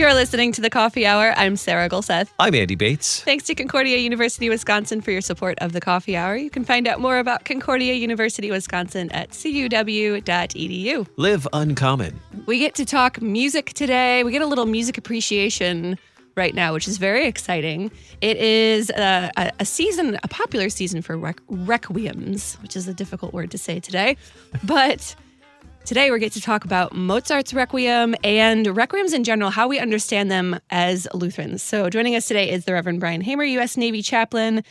You're listening to The Coffee Hour. I'm Sarah Gulseth. I'm Andy Bates. Thanks to Concordia University, Wisconsin for your support of The Coffee Hour. You can find out more about Concordia University, Wisconsin at cuw.edu. Live uncommon. We get to talk music today. We get a little music appreciation right now, which is very exciting. It is a popular season for requiems, which is a difficult word to say today. But today we get to talk about Mozart's Requiem and requiems in general, how we understand them as Lutherans. So joining us today is the Reverend Brian Hamer, U.S. Navy Chaplain,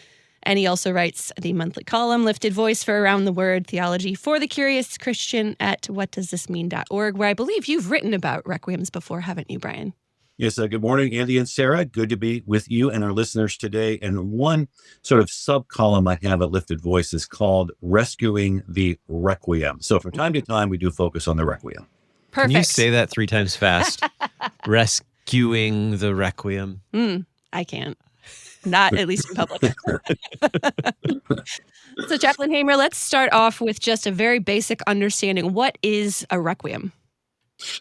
and he also writes the monthly column, Lifted Voice for Around the Word, Theology for the Curious Christian at whatdoesthismean.org, where I believe you've written about requiems before, haven't you, Brian? Yes, good morning, Andy and Sarah. Good to be with you and our listeners today. And one sort of sub-column I have at Lifted Voice is called Rescuing the Requiem. So from time to time, we do focus on the Requiem. Perfect. Can you say that 3 times fast? Rescuing the Requiem. I can't. Not at least in public. So Chaplain Hamer, let's start off with just a very basic understanding. What is a requiem?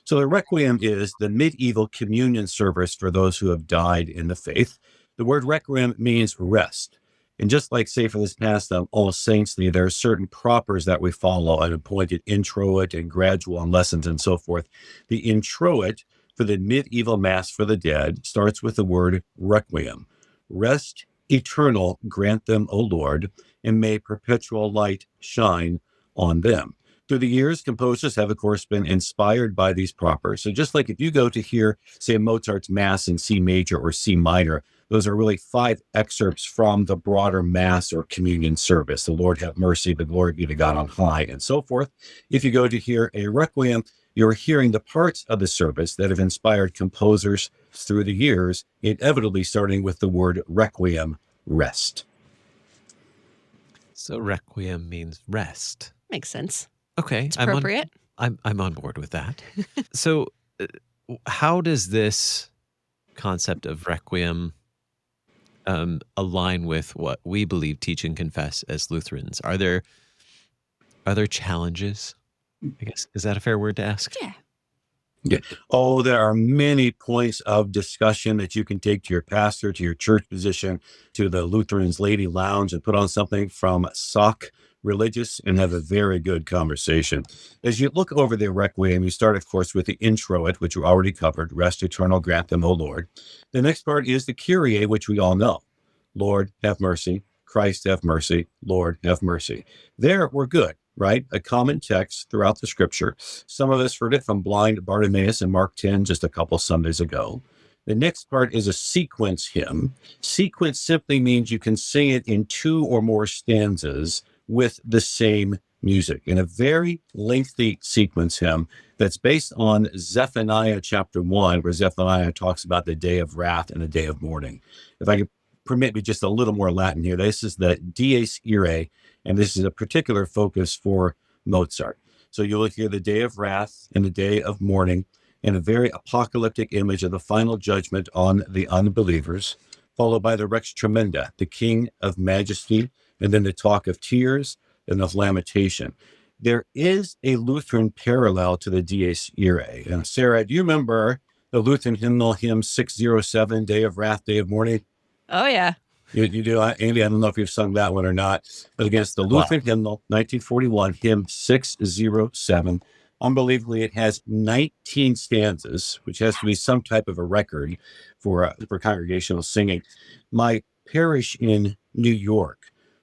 So the Requiem is the medieval communion service for those who have died in the faith. The word Requiem means rest. And just like, say, for this past All Saints' Day, there are certain propers that we follow, an appointed introit and gradual on lessons and so forth. The introit for the medieval Mass for the dead starts with the word Requiem. Rest eternal grant them, O Lord, and may perpetual light shine on them. Through the years, composers have, of course, been inspired by these propers. So just like if you go to hear, say, Mozart's Mass in C major or C minor, those are really 5 excerpts from the broader Mass or communion service. The Lord have mercy, the glory be to God on high, and so forth. If you go to hear a Requiem, you're hearing the parts of the service that have inspired composers through the years, inevitably starting with the word Requiem, rest. So Requiem means rest. Makes sense. Okay. It's appropriate. I'm on board with that. So how does this concept of Requiem align with what we believe, teach, and confess as Lutherans? Are there challenges? I guess, is that a fair word to ask? Yeah. Oh, there are many points of discussion that you can take to your pastor, to your church position, to the Lutherans Lady Lounge, and put on something from sock religious and have a very good conversation. As you look over the Requiem, you start, of course, with the introit, which we already covered, rest eternal grant them, O Lord. The next part is the Kyrie, which we all know. Lord, have mercy. Christ, have mercy. Lord, have mercy. There, we're good, right? A common text throughout the scripture. Some of us heard it from blind Bartimaeus in Mark 10 just a couple Sundays ago. The next part is a sequence hymn. Sequence simply means you can sing it in 2 or more stanzas with the same music in a very lengthy sequence hymn that's based on Zephaniah chapter 1, where Zephaniah talks about the day of wrath and the day of mourning. If I could permit me just a little more Latin here, this is the Dies Irae, and this is a particular focus for Mozart. So you'll hear the day of wrath and the day of mourning and a very apocalyptic image of the final judgment on the unbelievers, followed by the Rex Tremenda, the King of Majesty, and then the talk of tears and of lamentation. There is a Lutheran parallel to the Dies Irae. And Sarah, do you remember the Lutheran hymnal, hymn 607, Day of Wrath, Day of Mourning? Oh, yeah. You do, Andy? I don't know if you've sung that one or not, but against the Lutheran hymnal, 1941, hymn 607. Unbelievably, it has 19 stanzas, which has to be some type of a record for congregational singing. My parish in New York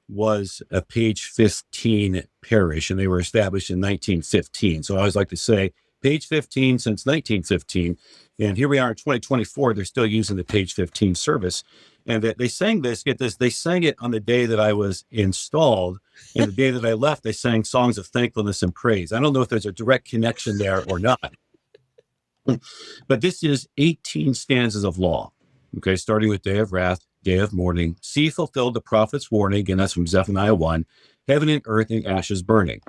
was a page 15 parish, and they were established in 1915. So I always like to say page 15 since 1915. And here we are in 2024, they're still using the page 15 service. And they sang this, get this, they sang it on the day that I was installed. And the day that I left, they sang songs of thankfulness and praise. I don't know if there's a direct connection there or not. But this is 18 stanzas of law, okay, starting with day of wrath, day of mourning. See fulfilled the prophet's warning, again, that's from Zephaniah 1, heaven and earth in ashes burning.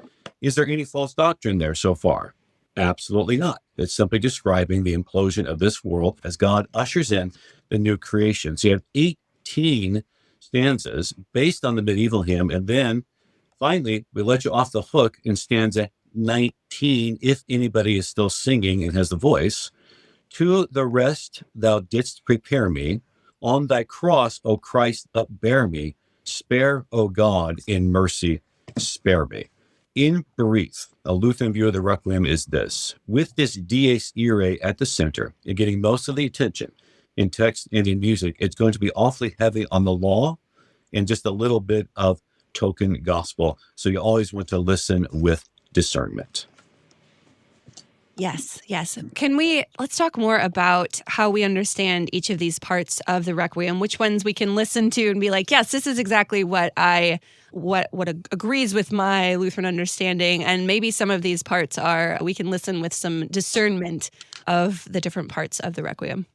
Is there any false doctrine there so far? Absolutely not. It's simply describing the implosion of this world as God ushers in the new creation. So you have 18 stanzas based on the medieval hymn, and then finally, we let you off the hook in stanza 19, if anybody is still singing and has the voice. To the rest thou didst prepare me. On thy cross, O Christ, upbear me. Spare, O God, in mercy, spare me. In brief, a Lutheran view of the Requiem is this. With this dies irae at the center and getting most of the attention in text and in music, it's going to be awfully heavy on the law and just a little bit of token gospel. So you always want to listen with discernment. Yes, yes. Let's talk more about how we understand each of these parts of the Requiem, which ones we can listen to and be like, yes, this is exactly what agrees with my Lutheran understanding. And maybe some of these parts we can listen with some discernment of the different parts of the Requiem.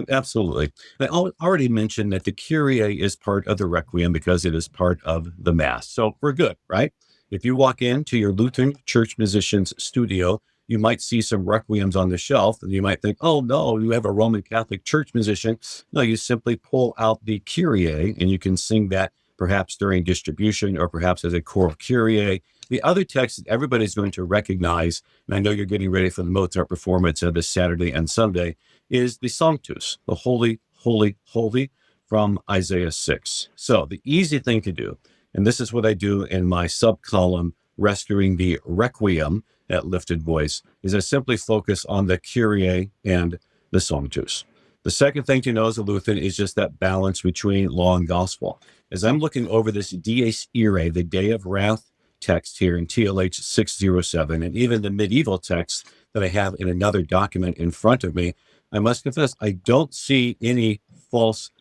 Absolutely. I already mentioned that the Kyrie is part of the Requiem because it is part of the Mass. So we're good, right? If you walk into your Lutheran church musician's studio, you might see some requiems on the shelf, and you might think, oh, no, you have a Roman Catholic church musician. No, you simply pull out the Kyrie, and you can sing that perhaps during distribution or perhaps as a choral Kyrie. The other text that everybody's going to recognize, and I know you're getting ready for the Mozart performance this Saturday and Sunday, is the Sanctus, the Holy, Holy, Holy from Isaiah 6. So the easy thing to do, and this is what I do in my sub-column, Rescuing the Requiem at Lifted Voice, is I simply focus on the Kyrie and the Sanctus. The second thing to know as a Lutheran is just that balance between law and gospel. As I'm looking over this Dies Irae, the Day of Wrath text here in TLH 607, and even the medieval text that I have in another document in front of me, I must confess, I don't see any false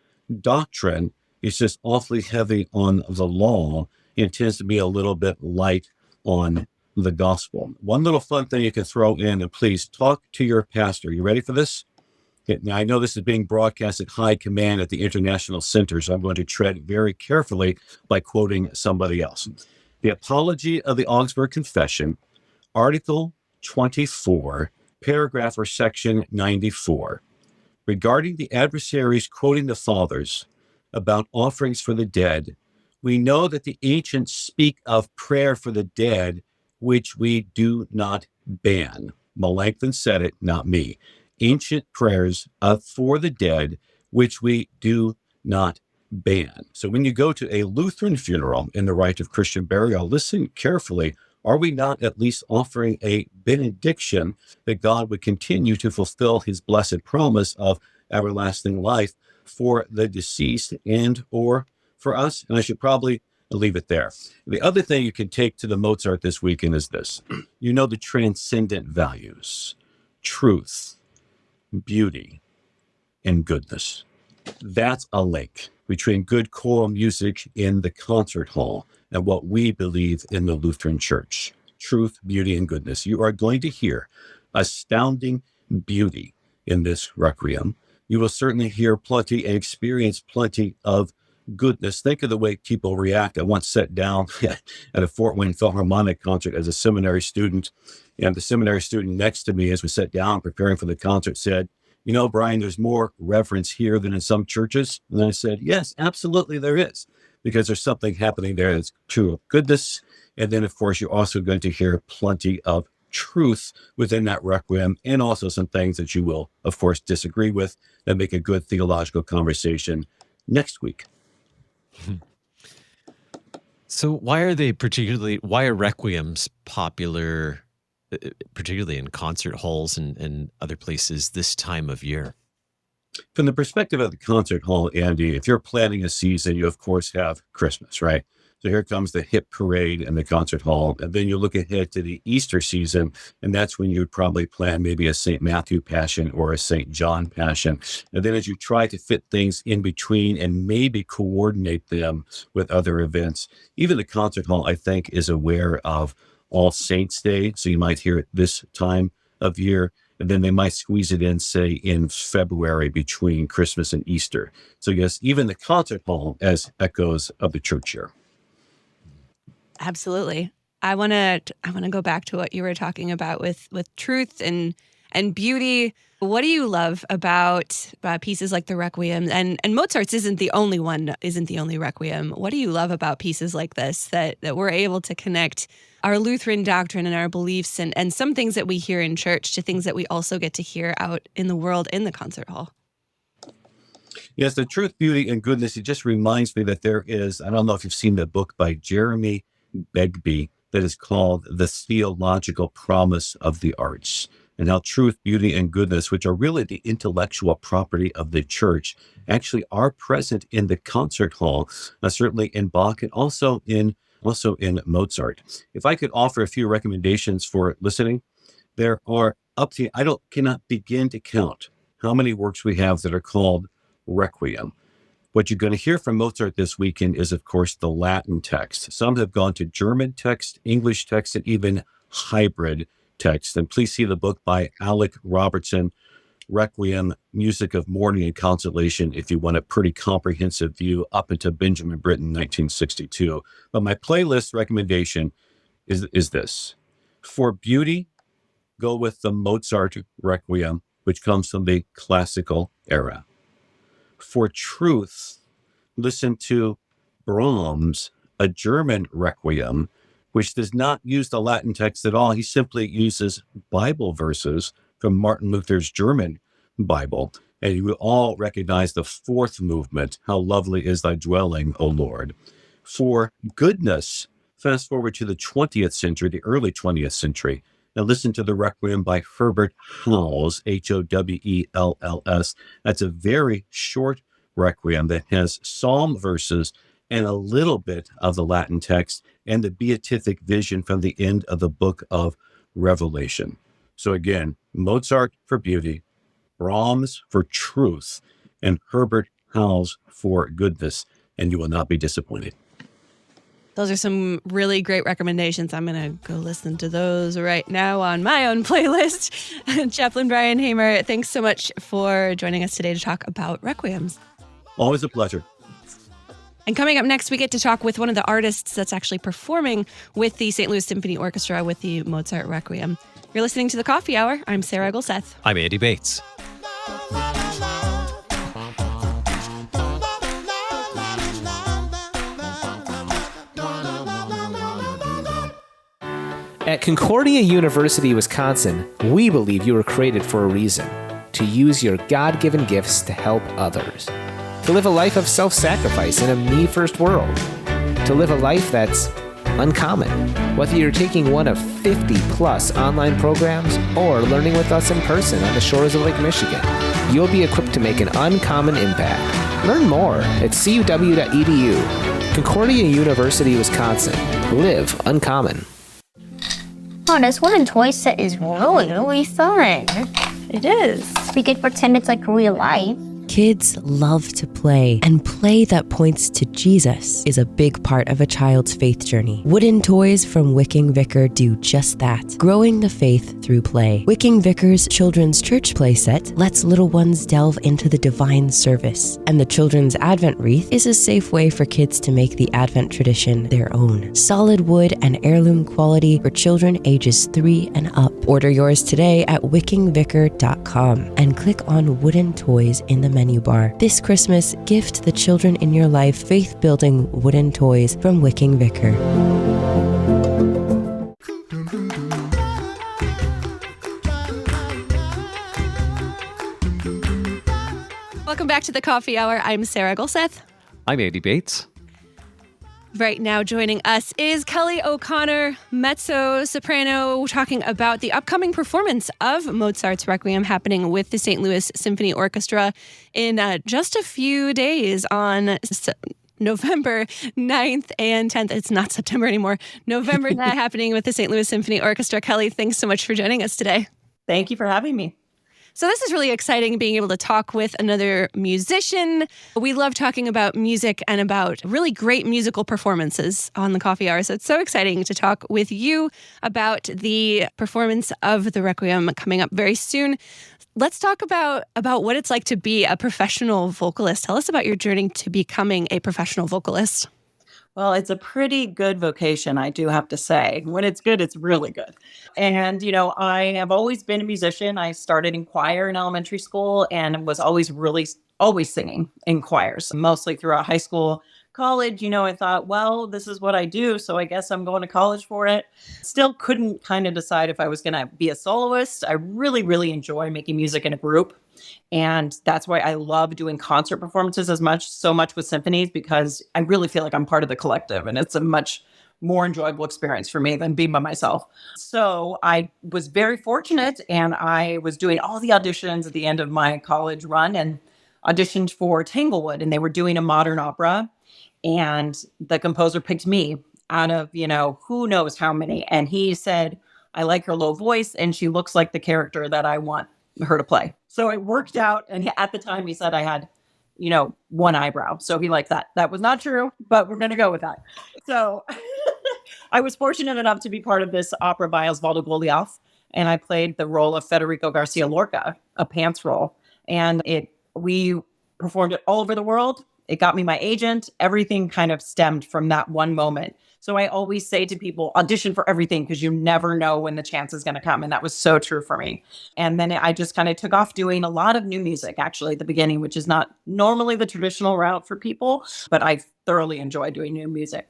doctrine. It's just awfully heavy on the law. It tends to be a little bit light on the gospel. One little fun thing you can throw in, and please talk to your pastor. You ready for this? Okay, now, I know this is being broadcast at high command at the International Center, so I'm going to tread very carefully by quoting somebody else. The Apology of the Augsburg Confession, Article 24, paragraph or section 94. Regarding the adversaries quoting the fathers about offerings for the dead, we know that the ancients speak of prayer for the dead, which we do not ban. Melanchthon said it, not me. Ancient prayers for the dead, which we do not ban. So when you go to a Lutheran funeral in the rite of Christian burial, listen carefully. Are we not at least offering a benediction that God would continue to fulfill his blessed promise of everlasting life for the deceased and or for us? And I should probably leave it there. The other thing you can take to the Mozart this weekend is this. You know the transcendent values, truth, beauty, and goodness. That's a link between good choral music in the concert hall and what we believe in the Lutheran Church. Truth, beauty, and goodness. You are going to hear astounding beauty in this Requiem. You will certainly hear plenty and experience plenty of goodness. Think of the way people react. I once sat down at a Fort Wayne Philharmonic concert as a seminary student, and the seminary student next to me, as we sat down preparing for the concert, said, you know, Brian, there's more reverence here than in some churches. And I said, yes, absolutely there is, because there's something happening there that's true of goodness. And then, of course, you're also going to hear plenty of truth within that Requiem, and also some things that you will, of course, disagree with that make a good theological conversation next week. So why are Requiems popular, particularly in concert halls and other places this time of year? From the perspective of the concert hall, Andy, if you're planning a season, you of course have Christmas, right? So here comes the hip parade and the concert hall. And then you look ahead to the Easter season, and that's when you'd probably plan maybe a St. Matthew Passion or a St. John Passion. And then as you try to fit things in between and maybe coordinate them with other events, even the concert hall, I think, is aware of All Saints Day. So you might hear it this time of year. And then they might squeeze it in, say, in February between Christmas and Easter. So yes, even the concert hall as echoes of the church year. Absolutely. I want to go back to what you were talking about with truth and and beauty. What do you love about pieces like the Requiem? And Mozart's isn't the only Requiem. What do you love about pieces like this that we're able to connect our Lutheran doctrine and our beliefs and some things that we hear in church to things that we also get to hear out in the world in the concert hall? Yes, the truth, beauty, and goodness. It just reminds me that there is, I don't know if you've seen the book by Jeremy Begbie that is called The Theological Promise of the Arts, and how truth, beauty, and goodness, which are really the intellectual property of the church, actually are present in the concert hall, certainly in Bach and also in Mozart. If I could offer a few recommendations for listening, there are cannot begin to count how many works we have that are called Requiem. What you're going to hear from Mozart this weekend is, of course, the Latin text. Some have gone to German text, English text, and even hybrid text. And please see the book by Alec Robertson, Requiem, Music of Mourning and Consolation, if you want a pretty comprehensive view up into Benjamin Britten, 1962. But my playlist recommendation is this. For beauty, go with the Mozart Requiem, which comes from the classical era. For truth, listen to Brahms, a German Requiem, which does not use the Latin text at all. He simply uses Bible verses from Martin Luther's German Bible. And you will all recognize the fourth movement, How Lovely is Thy Dwelling, O Lord. For goodness, fast forward to the 20th century, the early 20th century. Now listen to the Requiem by Herbert Howells, Howells. That's a very short Requiem that has psalm verses and a little bit of the Latin text and the beatific vision from the end of the book of Revelation. So again, Mozart for beauty, Brahms for truth, and Herbert Howells for goodness, and you will not be disappointed. Those are some really great recommendations. I'm going to go listen to those right now on my own playlist. Chaplain Brian Hamer, thanks so much for joining us today to talk about Requiems. Always a pleasure. And coming up next, we get to talk with one of the artists that's actually performing with the St. Louis Symphony Orchestra with the Mozart Requiem. You're listening to The Coffee Hour. I'm Sarah Gulseth. I'm Andy Bates. At Concordia University, Wisconsin, we believe you were created for a reason, to use your God-given gifts to help others, to live a life of self-sacrifice in a me-first world, to live a life that's uncommon. Whether you're taking one of 50-plus online programs or learning with us in person on the shores of Lake Michigan, you'll be equipped to make an uncommon impact. Learn more at cuw.edu. Concordia University, Wisconsin. Live uncommon. Oh, this wooden toy set is really, really fun. It is. We could pretend it's like real life. Kids love to play, and play that points to Jesus is a big part of a child's faith journey. Wooden toys from Wicking Vicar do just that, growing the faith through play. Wicking Vicar's Children's Church Play Set lets little ones delve into the divine service, and the Children's Advent Wreath is a safe way for kids to make the Advent tradition their own. Solid wood and heirloom quality for children ages 3 and up. Order yours today at wickingvicar.com and click on Wooden Toys in the menu bar. This Christmas, gift the children in your life faith-building wooden toys from Wicking Vicar. Welcome back to the Coffee Hour. I'm Sarah Gulseth. I'm Andy Bates. Right now joining us is Kelley O'Connor, mezzo-soprano, talking about the upcoming performance of Mozart's Requiem happening with the St. Louis Symphony Orchestra in just a few days on November 9th and 10th. It's not September anymore. November 9th happening with the St. Louis Symphony Orchestra. Kelley, thanks so much for joining us today. Thank you for having me. So this is really exciting, being able to talk with another musician. We love talking about music and about really great musical performances on the Coffee Hour. So it's so exciting to talk with you about the performance of the Requiem coming up very soon. Let's talk about what it's like to be a professional vocalist. Tell us about your journey to becoming a professional vocalist. Well, it's a pretty good vocation, I do have to say. When it's good, it's really good. And, I have always been a musician. I started in choir in elementary school and was always singing in choirs, mostly throughout high school. College, I thought, well, this is what I do, so I guess I'm going to college for it. Still couldn't kind of decide if I was going to be a soloist. I really, really enjoy making music in a group. And that's why I love doing concert performances so much with symphonies, because I really feel like I'm part of the collective and it's a much more enjoyable experience for me than being by myself. So I was very fortunate and I was doing all the auditions at the end of my college run and auditioned for Tanglewood, and they were doing a modern opera. And the composer picked me out of, who knows how many. And he said, I like her low voice and she looks like the character that I want her to play. So it worked out. And at the time he said I had, one eyebrow. So he liked that. That was not true, but we're going to go with that. So I was fortunate enough to be part of this opera by Osvaldo Goliath. And I played the role of Federico Garcia Lorca, a pants role. And we performed it all over the world. It got me my agent. Everything kind of stemmed from that one moment. So I always say to people, audition for everything because you never know when the chance is going to come. And that was so true for me. And then I just kind of took off doing a lot of new music, actually, at the beginning, which is not normally the traditional route for people, but I thoroughly enjoy doing new music.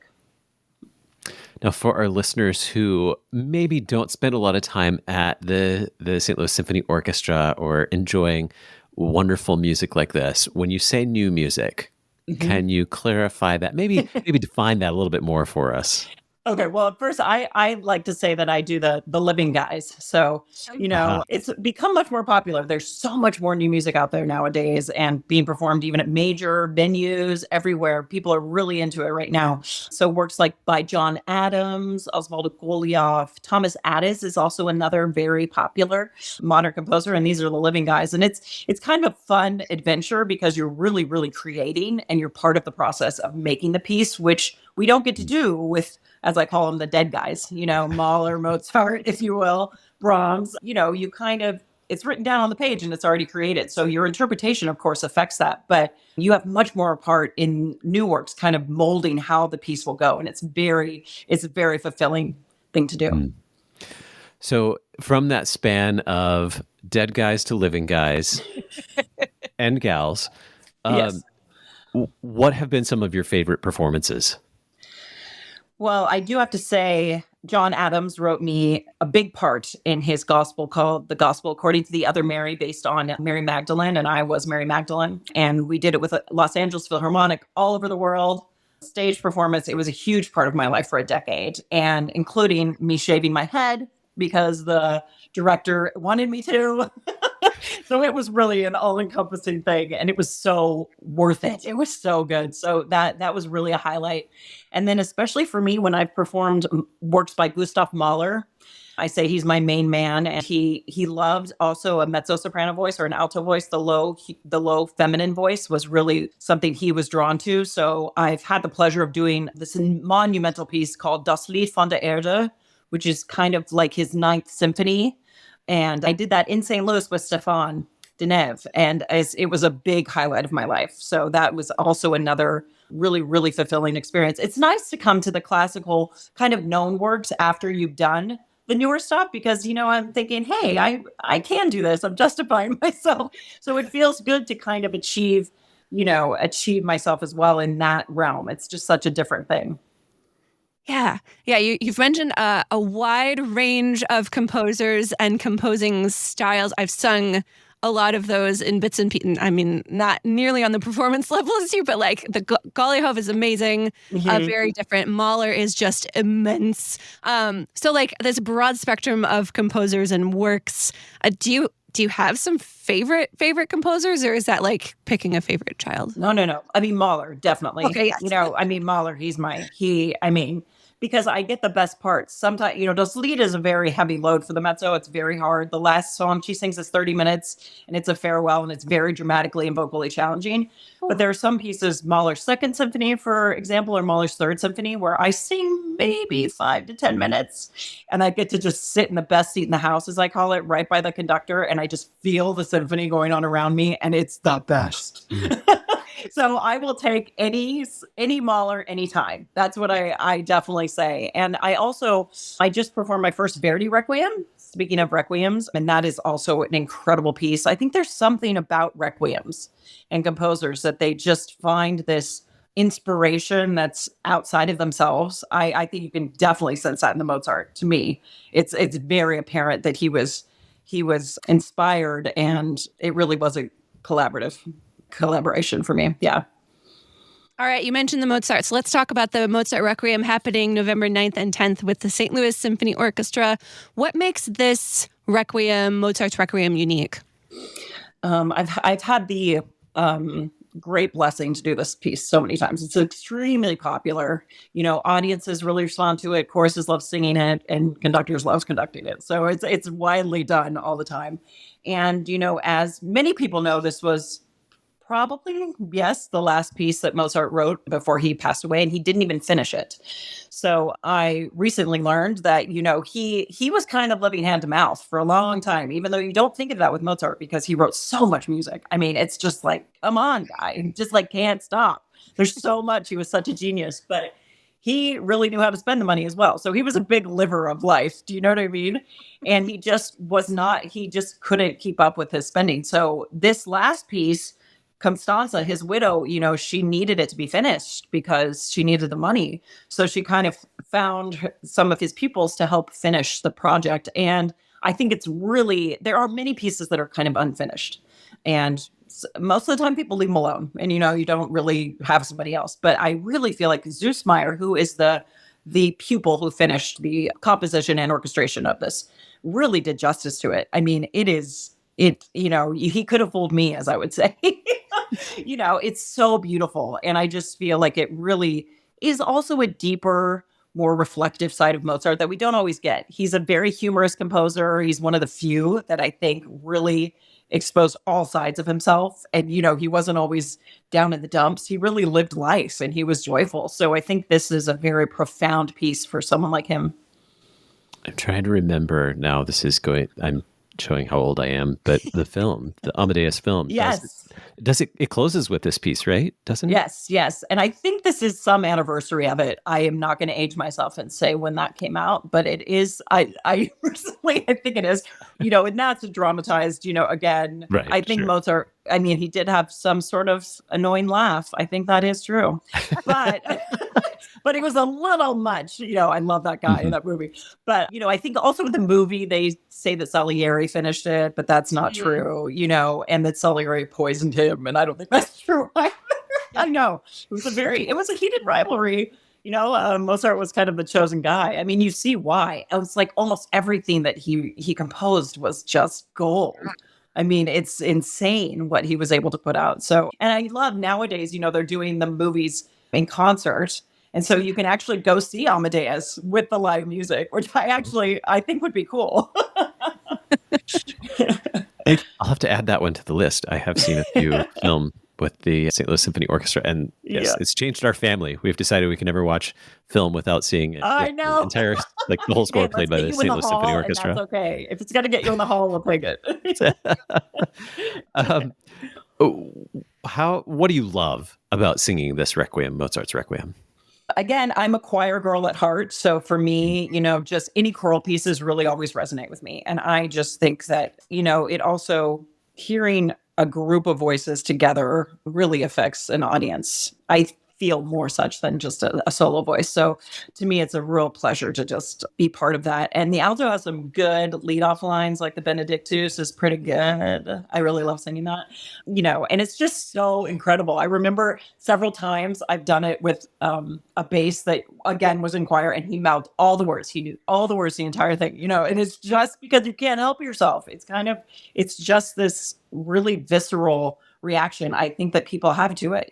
Now, for our listeners who maybe don't spend a lot of time at the St. Louis Symphony Orchestra or enjoying wonderful music like this, when you say new music, can you clarify that? Maybe define that a little bit more for us. Okay, well, at first, I like to say that I do the living guys. So, it's become much more popular. There's so much more new music out there nowadays and being performed even at major venues everywhere. People are really into it right now. So works like by John Adams, Osvaldo Goliath, Thomas Addis is also another very popular modern composer. And these are the living guys. And it's kind of a fun adventure because you're really, really creating and you're part of the process of making the piece, which we don't get to do with, as I call them, the dead guys, Mahler, Mozart, if you will, Brahms, you kind of, it's written down on the page and it's already created. So your interpretation, of course, affects that, but you have much more part in new works, kind of molding how the piece will go. And it's a very fulfilling thing to do. So from that span of dead guys to living guys and gals, Yes. What have been some of your favorite performances? Well, I do have to say, John Adams wrote me a big part in his gospel called The Gospel According to the Other Mary, based on Mary Magdalene, and I was Mary Magdalene. And we did it with a Los Angeles Philharmonic all over the world. Stage performance, it was a huge part of my life for a decade, and including me shaving my head because the director wanted me to. So it was really an all-encompassing thing, and it was so worth it. It was so good. So that was really a highlight. And then especially for me, when I've performed works by Gustav Mahler, I say he's my main man, and he loved also a mezzo-soprano voice or an alto voice. The low feminine voice was really something he was drawn to. So I've had the pleasure of doing this monumental piece called Das Lied von der Erde, which is kind of like his Ninth Symphony. And I did that in St. Louis with Stéphane Deneuve, and it was a big highlight of my life. So that was also another really, really fulfilling experience. It's nice to come to the classical kind of known works after you've done the newer stuff because, I'm thinking, hey, I can do this. I'm justifying myself. So it feels good to kind of achieve myself as well in that realm. It's just such a different thing. Yeah. You've mentioned a wide range of composers and composing styles. I've sung a lot of those in bits and pieces. I mean, not nearly on the performance level as you, but like the Goliath is amazing, very different. Mahler is just immense. So like this broad spectrum of composers and works. Do you have some favorite composers, or is that like picking a favorite child? No. I mean, Mahler, definitely. Okay, yes. Mahler, because I get the best parts. Sometimes, Das Lied is a very heavy load for the mezzo. It's very hard. The last song she sings is 30 minutes, and it's a farewell, and it's very dramatically and vocally challenging. But there are some pieces, Mahler's Second Symphony, for example, or Mahler's Third Symphony, where I sing maybe 5 to 10 minutes, and I get to just sit in the best seat in the house, as I call it, right by the conductor, and I just feel the symphony going on around me, and it's the best. So I will take any Mahler anytime. That's what I definitely say. And I just performed my first Verdi Requiem. Speaking of requiems, and that is also an incredible piece. I think there's something about requiems and composers that they just find this inspiration that's outside of themselves. I think you can definitely sense that in the Mozart. To me, it's very apparent that he was inspired, and it really was a collaboration for me. Yeah. All right, you mentioned the Mozart. So let's talk about the Mozart Requiem happening November 9th and 10th with the St. Louis Symphony Orchestra. What makes this Requiem, Mozart's Requiem, unique? I've had the great blessing to do this piece so many times. It's extremely popular. Audiences really respond to it. Choruses love singing it, and conductors love conducting it. So it's widely done all the time. And as many people know, this was probably, yes, the last piece that Mozart wrote before he passed away, and he didn't even finish it. So I recently learned that, he was kind of living hand to mouth for a long time, even though you don't think of that with Mozart because he wrote so much music. I mean, it's just like, come on, guy, just like can't stop. There's so much. He was such a genius, but he really knew how to spend the money as well. So he was a big liver of life. Do you know what I mean? And he just couldn't keep up with his spending. So this last piece, Constanza, his widow, she needed it to be finished because she needed the money. So she kind of found some of his pupils to help finish the project. And I think there are many pieces that are kind of unfinished. And most of the time people leave them alone and, you don't really have somebody else. But I really feel like Zusmeyer, who is the pupil who finished the composition and orchestration of this, really did justice to it. I mean, he could have fooled me, as I would say. It's so beautiful. And I just feel like it really is also a deeper, more reflective side of Mozart that we don't always get. He's a very humorous composer. He's one of the few that I think really exposed all sides of himself. And, he wasn't always down in the dumps. He really lived life and he was joyful. So I think this is a very profound piece for someone like him. I'm trying to remember now. I'm showing how old I am, but the film, the Amadeus film, yes, it closes with this piece, right? Doesn't it? Yes. And I think this is some anniversary of it. I am not going to age myself and say when that came out, but it is. I personally, I think it is. And now it's dramatized. Again, right, I think sure. Mozart. I mean, he did have some sort of annoying laugh. I think that is true, but but it was a little much. I love that guy in that movie. But I think also with the movie they say that Salieri finished it, but that's not true. And that Salieri poisoned him, and I don't think that's true. I know it was a heated rivalry. Mozart was kind of the chosen guy. I mean, you see why. It was like almost everything that he composed was just gold. I mean, it's insane what he was able to put out. So, and I love nowadays, they're doing the movies in concert. And so you can actually go see Amadeus with the live music, which I think would be cool. I'll have to add that one to the list. I have seen a few film with the St. Louis Symphony Orchestra, and yes, It's changed our family. We've decided we can never watch film without seeing it. I know. The whole score played by the St. Louis Symphony Orchestra. That's okay. If it's got to get you in the hall, we'll take it. What do you love about singing this Requiem, Mozart's Requiem? Again, I'm a choir girl at heart. So for me, just any choral pieces really always resonate with me. And I just think that, it also hearing a group of voices together really affects an audience. I feel more such than just a solo voice. So to me, it's a real pleasure to just be part of that. And the alto has some good leadoff lines, like the Benedictus is pretty good. I really love singing that, and it's just so incredible. I remember several times I've done it with a bass that, again, was in choir, and he mouthed all the words. He knew all the words, the entire thing, and it's just because you can't help yourself. It's just this really visceral reaction I think that people have to it.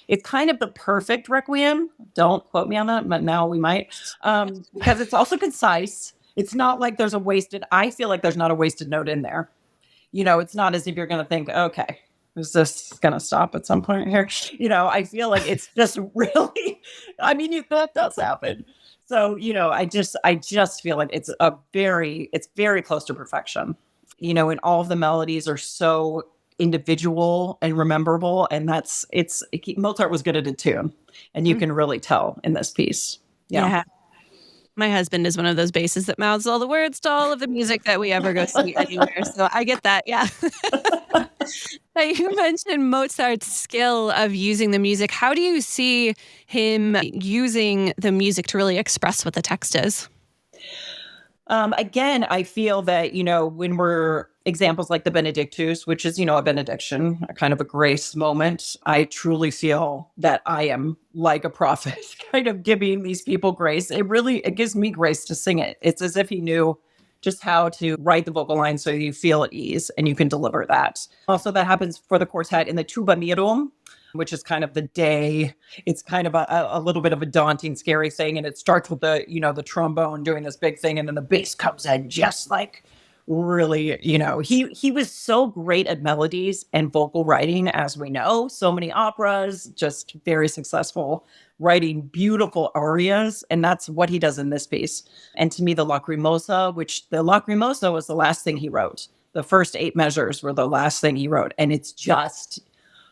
It's kind of the perfect Requiem. Don't quote me on that, but now we might, because it's also concise. It's not like I feel like there's not a wasted note in there. It's not as if you're going to think, okay, is this going to stop at some point here? I feel like it's just really, that does happen. So, I just feel like it's very close to perfection, and all of the melodies are so individual and rememberable. And Mozart was good at a tune, and you can really tell in this piece. Yeah. My husband is one of those basses that mouths all the words to all of the music that we ever go see anywhere. So I get that. Yeah. Now, you mentioned Mozart's skill of using the music. How do you see him using the music to really express what the text is? Again, I feel that, when we're examples like the Benedictus, which is, a benediction, a kind of a grace moment, I truly feel that I am like a prophet, kind of giving these people grace. It gives me grace to sing it. It's as if he knew just how to write the vocal lines so you feel at ease and you can deliver that. Also, that happens for the quartet in the Tuba Mirum, which is kind of the day. It's kind of a little bit of a daunting, scary thing. And it starts with the trombone doing this big thing. And then the bass comes in just like really, he was so great at melodies and vocal writing, as we know. So many operas, just very successful, writing beautiful arias. And that's what he does in this piece. And to me, the Lacrimosa was the last thing he wrote. The first 8 measures were the last thing he wrote. And it's just,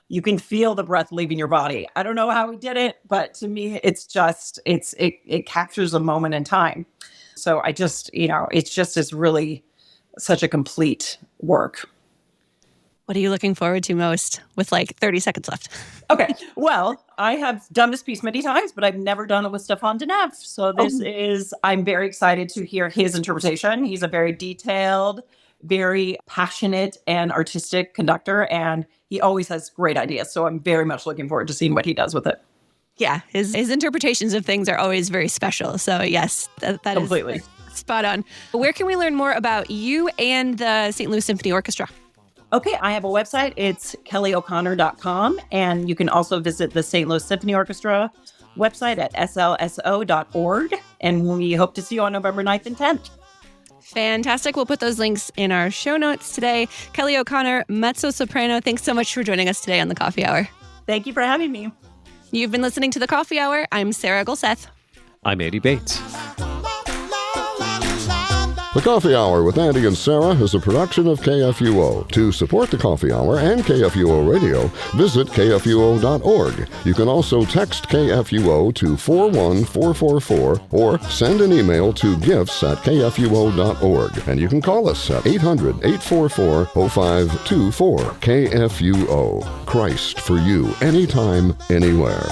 you can feel the breath leaving your body. I don't know how he did it, but to me, it's just, it captures a moment in time. So it's really such a complete work. What are you looking forward to most with like 30 seconds left? Okay. Well, I have done this piece many times, but I've never done it with Stefan Deneuve. So I'm very excited to hear his interpretation. He's a very detailed, very passionate and artistic conductor, and he always has great ideas. So I'm very much looking forward to seeing what he does with it. Yeah, his interpretations of things are always very special. So yes, that completely is spot on. Where can we learn more about you and the St. Louis Symphony Orchestra? Okay, I have a website. It's kelleyo'connor.com, and you can also visit the St. Louis Symphony Orchestra website at slso.org, and we hope to see you on November 9th and 10th. Fantastic. We'll put those links in our show notes today. Kelley O'Connor, mezzo-soprano, thanks so much for joining us today on The Coffee Hour. Thank you for having me. You've been listening to The Coffee Hour. I'm Sarah Gulseth. I'm Andy Bates. The Coffee Hour with Andy and Sarah is a production of KFUO. To support The Coffee Hour and KFUO Radio, visit KFUO.org. You can also text KFUO to 41444 or send an email to gifts@KFUO.org. And you can call us at 800-844-0524. KFUO. Christ for you, anytime, anywhere.